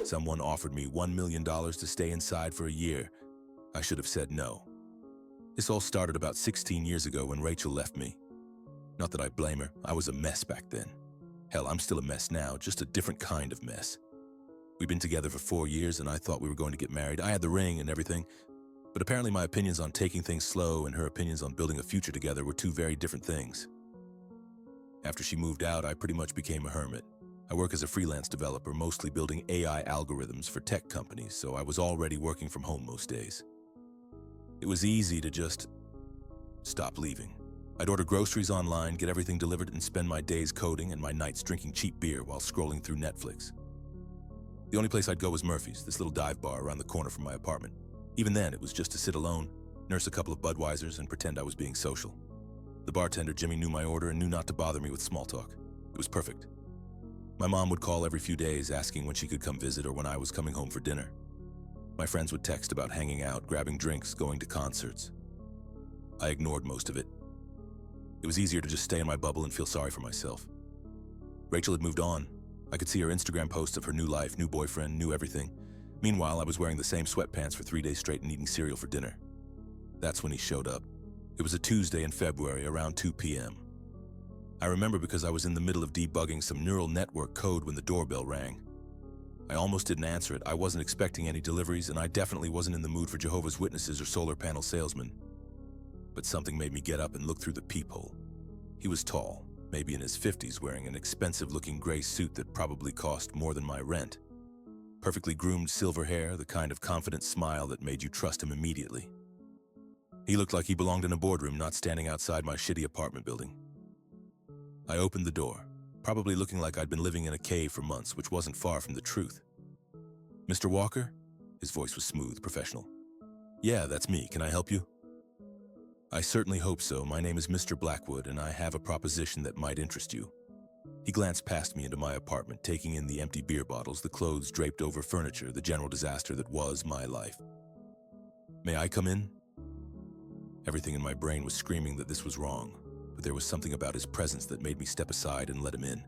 Someone offered me $1 million to stay inside for a year. I should have said no. This all started about 16 years ago when Rachel left me. Not that I blame her, I was a mess back then. Hell, I'm still a mess now, just a different kind of mess. We've been together for 4 years and I thought we were going to get married. I had the ring and everything, but apparently my opinions on taking things slow and her opinions on building a future together were two very different things. After she moved out, I pretty much became a hermit. I work as a freelance developer, mostly building AI algorithms for tech companies, so I was already working from home most days. It was easy to just stop leaving. I'd order groceries online, get everything delivered, and spend my days coding and my nights drinking cheap beer while scrolling through Netflix. The only place I'd go was Murphy's, this little dive bar around the corner from my apartment. Even then, it was just to sit alone, nurse a couple of Budweisers, and pretend I was being social. The bartender, Jimmy, knew my order and knew not to bother me with small talk. It was perfect. My mom would call every few days asking when she could come visit or when I was coming home for dinner. My friends would text about hanging out, grabbing drinks, going to concerts. I ignored most of it. It was easier to just stay in my bubble and feel sorry for myself. Rachel had moved on. I could see her Instagram posts of her new life, new boyfriend, new everything. Meanwhile, I was wearing the same sweatpants for 3 days straight and eating cereal for dinner. That's when he showed up. It was a Tuesday in February, around 2 p.m. I remember because I was in the middle of debugging some neural network code when the doorbell rang. I almost didn't answer it. I wasn't expecting any deliveries, and I definitely wasn't in the mood for Jehovah's Witnesses or solar panel salesmen. But something made me get up and look through the peephole. He was tall, maybe in his 50s, wearing an expensive-looking gray suit that probably cost more than my rent. Perfectly groomed silver hair, the kind of confident smile that made you trust him immediately. He looked like he belonged in a boardroom, not standing outside my shitty apartment building. I opened the door, probably looking like I'd been living in a cave for months, which wasn't far from the truth. "Mr. Walker?" His voice was smooth, professional. "Yeah, that's me. Can I help you?" "I certainly hope so. My name is Mr. Blackwood, and I have a proposition that might interest you." He glanced past me into my apartment, taking in the empty beer bottles, the clothes draped over furniture, the general disaster that was my life. "May I come in?" Everything in my brain was screaming that this was wrong, but there was something about his presence that made me step aside and let him in.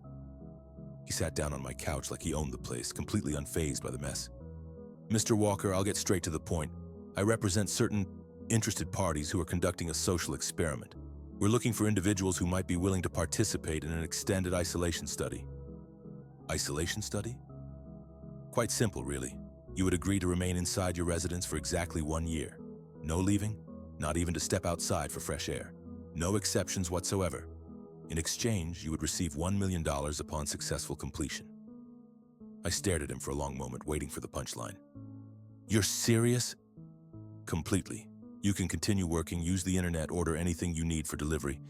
He sat down on my couch like he owned the place, completely unfazed by the mess. "Mr. Walker, I'll get straight to the point. I represent certain interested parties who are conducting a social experiment. We're looking for individuals who might be willing to participate in an extended isolation study." Isolation study? Quite simple, really. You would agree to remain inside your residence for exactly 1 year. No leaving, not even to step outside for fresh air. No exceptions whatsoever. In exchange, you would receive $1 million upon successful completion. I stared at him for a long moment, waiting for the punchline. "You're serious?" "Completely. You can continue working, use the internet, order anything you need for delivery.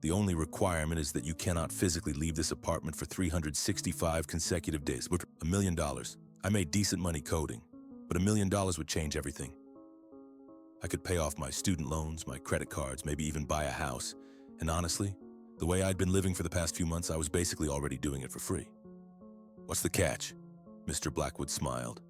The only requirement is that you cannot physically leave this apartment for 365 consecutive days. $1 million. I made decent money coding, but $1 million would change everything. I could pay off my student loans, my credit cards, maybe even buy a house. And honestly, the way I'd been living for the past few months, I was basically already doing it for free." "What's the catch?" Mr. Blackwood smiled.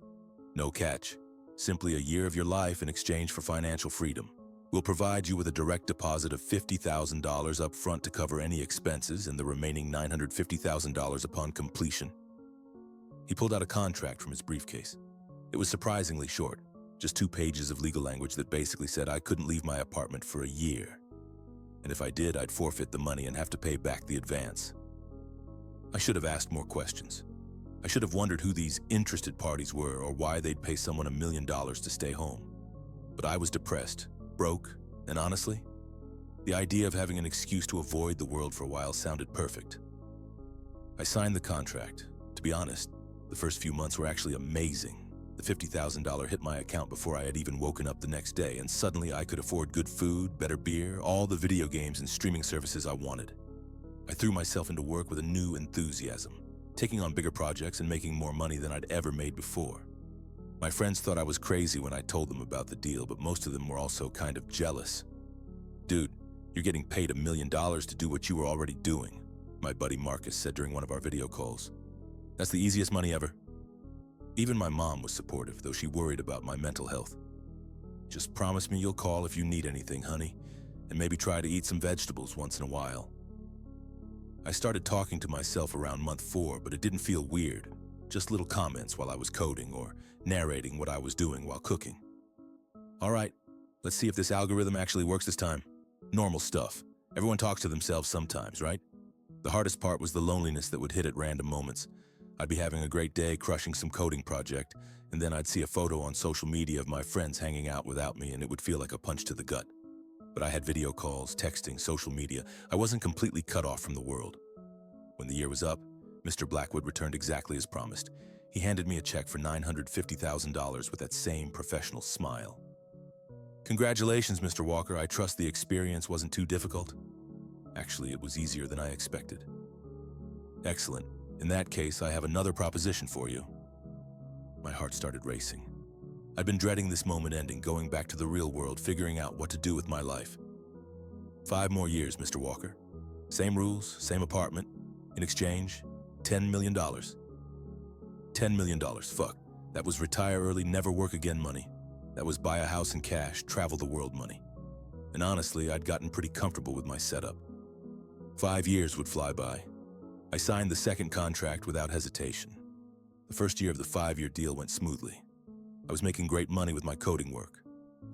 "No catch. Simply a year of your life in exchange for financial freedom. We'll provide you with a direct deposit of $50,000 up front to cover any expenses and the remaining $950,000 upon completion." He pulled out a contract from his briefcase. It was surprisingly short, just 2 pages of legal language that basically said I couldn't leave my apartment for a year. And if I did, I'd forfeit the money and have to pay back the advance. I should have asked more questions. I should have wondered who these interested parties were or why they'd pay someone $1 million to stay home. But I was depressed, broke, and honestly, the idea of having an excuse to avoid the world for a while sounded perfect. I signed the contract. To be honest, the first few months were actually amazing. The $50,000 hit my account before I had even woken up the next day, and suddenly I could afford good food, better beer, all the video games and streaming services I wanted. I threw myself into work with a new enthusiasm, taking on bigger projects and making more money than I'd ever made before. My friends thought I was crazy when I told them about the deal, but most of them were also kind of jealous. "Dude, you're getting paid $1 million to do what you were already doing," my buddy Marcus said during one of our video calls. "That's the easiest money ever." Even my mom was supportive, though she worried about my mental health. "Just promise me you'll call if you need anything, honey, and maybe try to eat some vegetables once in a while." I started talking to myself around month 4, but it didn't feel weird, just little comments while I was coding or narrating what I was doing while cooking. All right, let's see if this algorithm actually works this time. Normal stuff. Everyone talks to themselves sometimes, right? The hardest part was the loneliness that would hit at random moments. I'd be having a great day crushing some coding project, and then I'd see a photo on social media of my friends hanging out without me, and it would feel like a punch to the gut. But I had video calls, texting, social media. I wasn't completely cut off from the world. When the year was up, Mr. Blackwood returned exactly as promised. He handed me a check for $950,000 with that same professional smile. Congratulations, Mr. Walker. I trust the experience wasn't too difficult. Actually, it was easier than I expected. Excellent. In that case, I have another proposition for you. My heart started racing. I'd been dreading this moment ending, going back to the real world, figuring out what to do with my life. 5 more years, Mr. Walker. Same rules, same apartment. In exchange, $10 million. $10 million, fuck. That was retire early, never work again money. That was buy a house in cash, travel the world money. And honestly, I'd gotten pretty comfortable with my setup. 5 years would fly by. I signed the second contract without hesitation. The first year of the 5-year deal went smoothly. I was making great money with my coding work.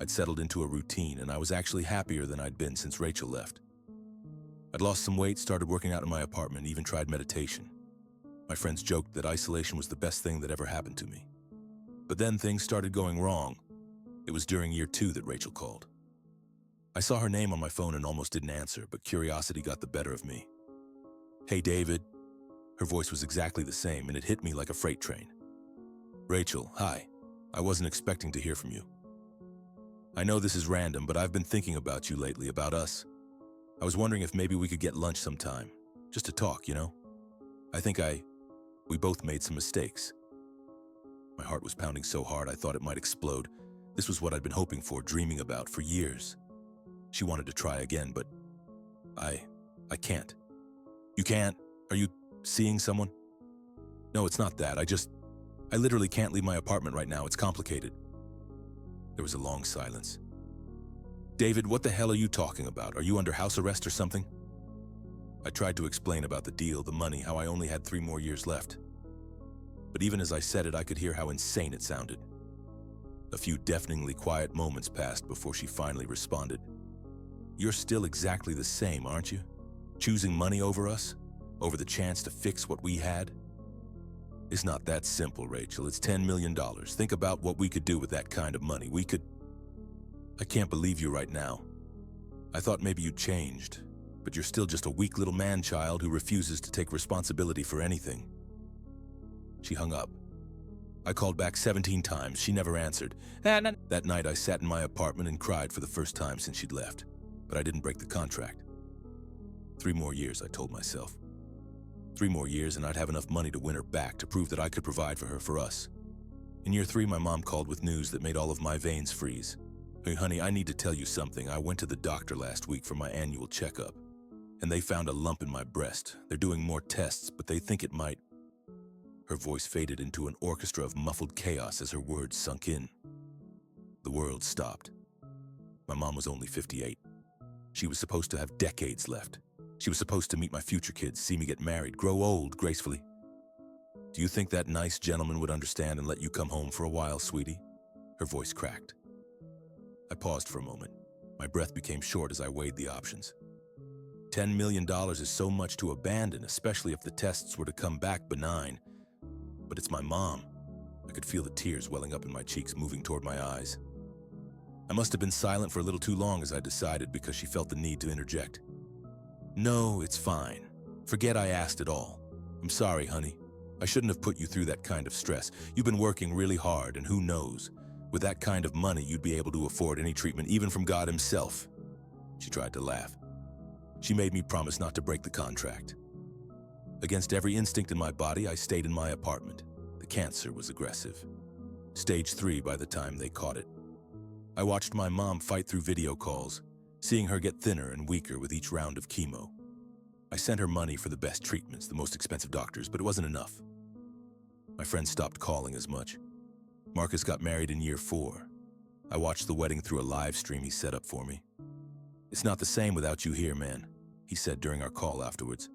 I'd settled into a routine, and I was actually happier than I'd been since Rachel left. I'd lost some weight, started working out in my apartment, even tried meditation. My friends joked that isolation was the best thing that ever happened to me. But then things started going wrong. It was during year 2 that Rachel called. I saw her name on my phone and almost didn't answer, but curiosity got the better of me. Hey, David. Her voice was exactly the same, and it hit me like a freight train. Rachel, hi. I wasn't expecting to hear from you. I know this is random, but I've been thinking about you lately, about us. I was wondering if maybe we could get lunch sometime, just to talk, you know? I think we both made some mistakes. My heart was pounding so hard I thought it might explode. This was what I'd been hoping for, dreaming about for years. She wanted to try again, but I can't. You can't? Are you seeing someone? No, it's not that. I literally can't leave my apartment right now. It's complicated. There was a long silence. David, what the hell are you talking about? Are you under house arrest or something? I tried to explain about the deal, the money, how I only had 3 more years left. But even as I said it, I could hear how insane it sounded. A few deafeningly quiet moments passed before she finally responded. You're still exactly the same, aren't you? Choosing money over us? Over the chance to fix what we had? It's not that simple, Rachel. It's $10 million. Think about what we could do with that kind of money. I can't believe you right now. I thought maybe you changed, but you're still just a weak little man-child who refuses to take responsibility for anything. She hung up. I called back 17 times. She never answered. That night, I sat in my apartment and cried for the first time since she'd left, but I didn't break the contract. 3 more years, I told myself. 3 more years and I'd have enough money to win her back, to prove that I could provide for her, for us. In year 3, my mom called with news that made all of my veins freeze. Hey, honey, I need to tell you something. I went to the doctor last week for my annual checkup, and they found a lump in my breast. They're doing more tests, but they think it might... Her voice faded into an orchestra of muffled chaos as her words sunk in. The world stopped. My mom was only 58. She was supposed to have decades left. She was supposed to meet my future kids, see me get married, grow old gracefully. Do you think that nice gentleman would understand and let you come home for a while, sweetie? Her voice cracked. I paused for a moment. My breath became short as I weighed the options. $10 million is so much to abandon, especially if the tests were to come back benign. But it's my mom. I could feel the tears welling up in my cheeks, moving toward my eyes. I must have been silent for a little too long as I decided, because she felt the need to interject. No, it's fine. Forget I asked at all. I'm sorry, honey. I shouldn't have put you through that kind of stress. You've been working really hard, and who knows? With that kind of money, you'd be able to afford any treatment, even from God himself. She tried to laugh. She made me promise not to break the contract. Against every instinct in my body, I stayed in my apartment. The cancer was aggressive. Stage 3 by the time they caught it. I watched my mom fight through video calls, seeing her get thinner and weaker with each round of chemo. I sent her money for the best treatments, the most expensive doctors, but it wasn't enough. My friends stopped calling as much. Marcus got married in year 4. I watched the wedding through a live stream he set up for me. It's not the same without you here, man, he said during our call afterwards.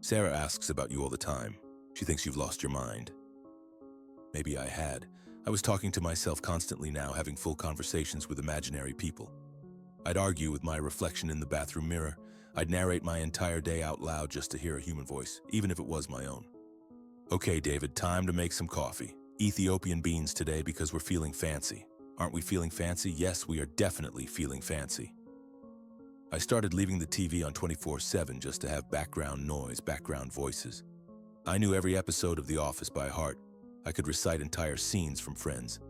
Sarah asks about you all the time. She thinks you've lost your mind. Maybe I had. I was talking to myself constantly now, having full conversations with imaginary people. I'd argue with my reflection in the bathroom mirror. I'd narrate my entire day out loud just to hear a human voice, even if it was my own. Okay, David, time to make some coffee. Ethiopian beans today because we're feeling fancy. Aren't we feeling fancy? Yes, we are definitely feeling fancy. I started leaving the TV on 24/7 just to have background noise, background voices. I knew every episode of The Office by heart. I could recite entire scenes from Friends.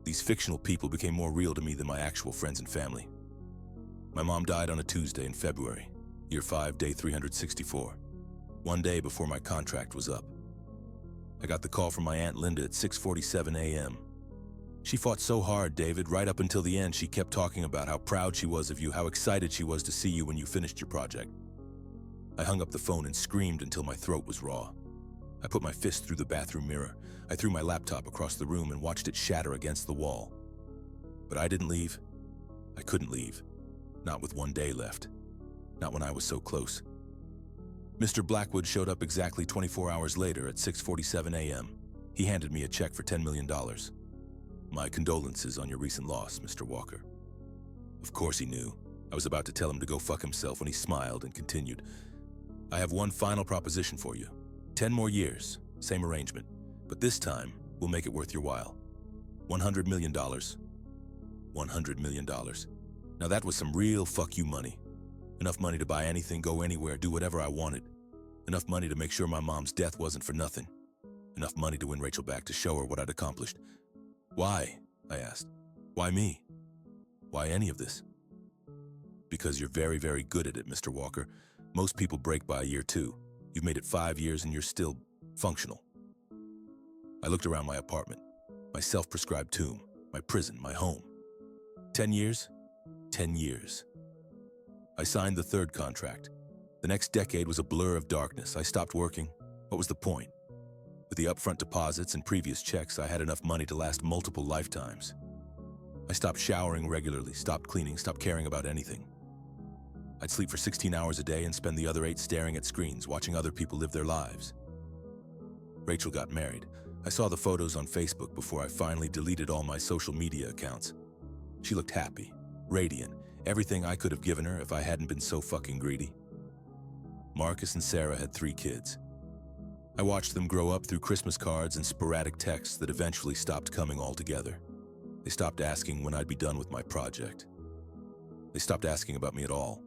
These fictional people became more real to me than my actual friends and family. My mom died on a Tuesday in February, year 5, day 364, one day before my contract was up. I got the call from my Aunt Linda at 6:47 a.m. She fought so hard, David, right up until the end. She kept talking about how proud she was of you, how excited she was to see you when you finished your project. I hung up the phone and screamed until my throat was raw. I put my fist through the bathroom mirror. I threw my laptop across the room and watched it shatter against the wall. But I didn't leave. I couldn't leave. Not with one day left. Not when I was so close. Mr. Blackwood showed up exactly 24 hours later at 6:47 a.m. He handed me a check for $10 million. My condolences on your recent loss, Mr. Walker. Of course he knew. I was about to tell him to go fuck himself when he smiled and continued. I have one final proposition for you. 10 more years, same arrangement, but this time we'll make it worth your while. $100 million. $100 million. Now that was some real fuck you money. Enough money to buy anything, go anywhere, do whatever I wanted. Enough money to make sure my mom's death wasn't for nothing. Enough money to win Rachel back, to show her what I'd accomplished. Why? I asked. Why me? Why any of this? Because you're very, very good at it, Mr. Walker. Most people break by year 2. You've made it 5 years and you're still functional. I looked around my apartment, my self-prescribed tomb, my prison, my home. 10 years? 10 years. I signed the 3rd contract. The next decade was a blur of darkness. I stopped working. What was the point? With the upfront deposits and previous checks, I had enough money to last multiple lifetimes. I stopped showering regularly, stopped cleaning, stopped caring about anything. I'd sleep for 16 hours a day and spend the other 8 staring at screens, watching other people live their lives. Rachel got married. I saw the photos on Facebook before I finally deleted all my social media accounts. She looked happy, radiant, everything I could have given her if I hadn't been so fucking greedy. Marcus and Sarah had 3 kids. I watched them grow up through Christmas cards and sporadic texts that eventually stopped coming altogether. They stopped asking when I'd be done with my project. They stopped asking about me at all.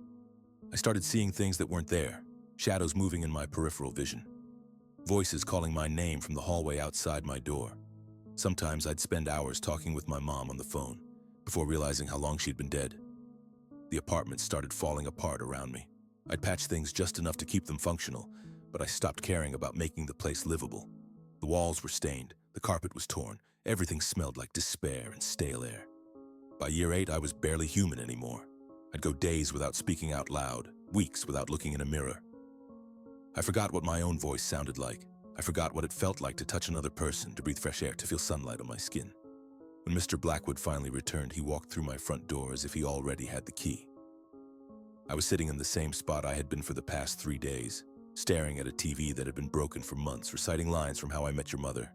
I started seeing things that weren't there, shadows moving in my peripheral vision, voices calling my name from the hallway outside my door. Sometimes I'd spend hours talking with my mom on the phone before realizing how long she'd been dead. The apartment started falling apart around me. I'd patch things just enough to keep them functional, but I stopped caring about making the place livable. The walls were stained, the carpet was torn, everything smelled like despair and stale air. By year 8, I was barely human anymore. I'd go days without speaking out loud, weeks without looking in a mirror. I forgot what my own voice sounded like. I forgot what it felt like to touch another person, to breathe fresh air, to feel sunlight on my skin. When Mr. Blackwood finally returned, he walked through my front door as if he already had the key. I was sitting in the same spot I had been for the past 3 days, staring at a TV that had been broken for months, reciting lines from How I Met Your Mother.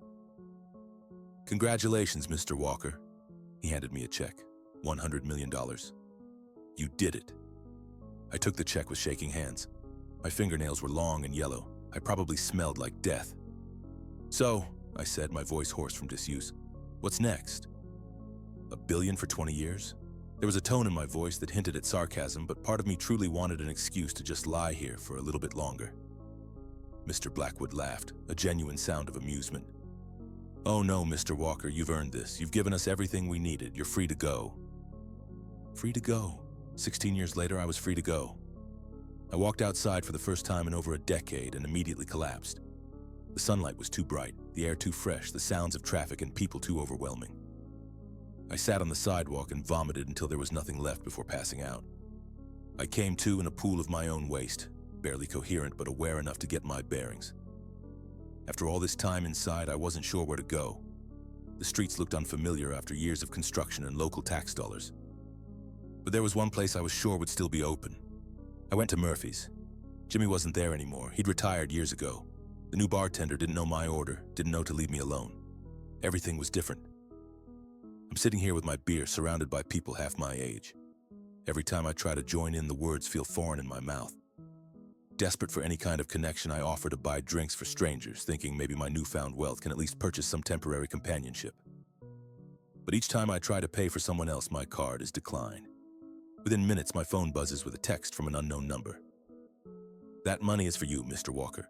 Congratulations, Mr. Walker. He handed me a check, $100 million. You did it. I took the check with shaking hands. My fingernails were long and yellow. I probably smelled like death. So, I said, my voice hoarse from disuse, what's next? $1 billion for 20 years? There was a tone in my voice that hinted at sarcasm, but part of me truly wanted an excuse to just lie here for a little bit longer. Mr. Blackwood laughed, a genuine sound of amusement. Oh no, Mr. Walker, you've earned this. You've given us everything we needed. You're free to go. Free to go. 16 years later, I was free to go. I walked outside for the first time in over a decade and immediately collapsed. The sunlight was too bright, the air too fresh, the sounds of traffic and people too overwhelming. I sat on the sidewalk and vomited until there was nothing left before passing out. I came to in a pool of my own waste, barely coherent but aware enough to get my bearings. After all this time inside, I wasn't sure where to go. The streets looked unfamiliar after years of construction and local tax dollars. But there was one place I was sure would still be open. I went to Murphy's. Jimmy wasn't there anymore. He'd retired years ago. The new bartender didn't know my order, didn't know to leave me alone. Everything was different. I'm sitting here with my beer, surrounded by people half my age. Every time I try to join in, the words feel foreign in my mouth. Desperate for any kind of connection, I offer to buy drinks for strangers, thinking maybe my newfound wealth can at least purchase some temporary companionship. But each time I try to pay for someone else, my card is declined. Within minutes, my phone buzzes with a text from an unknown number. "That money is for you, Mr. Walker.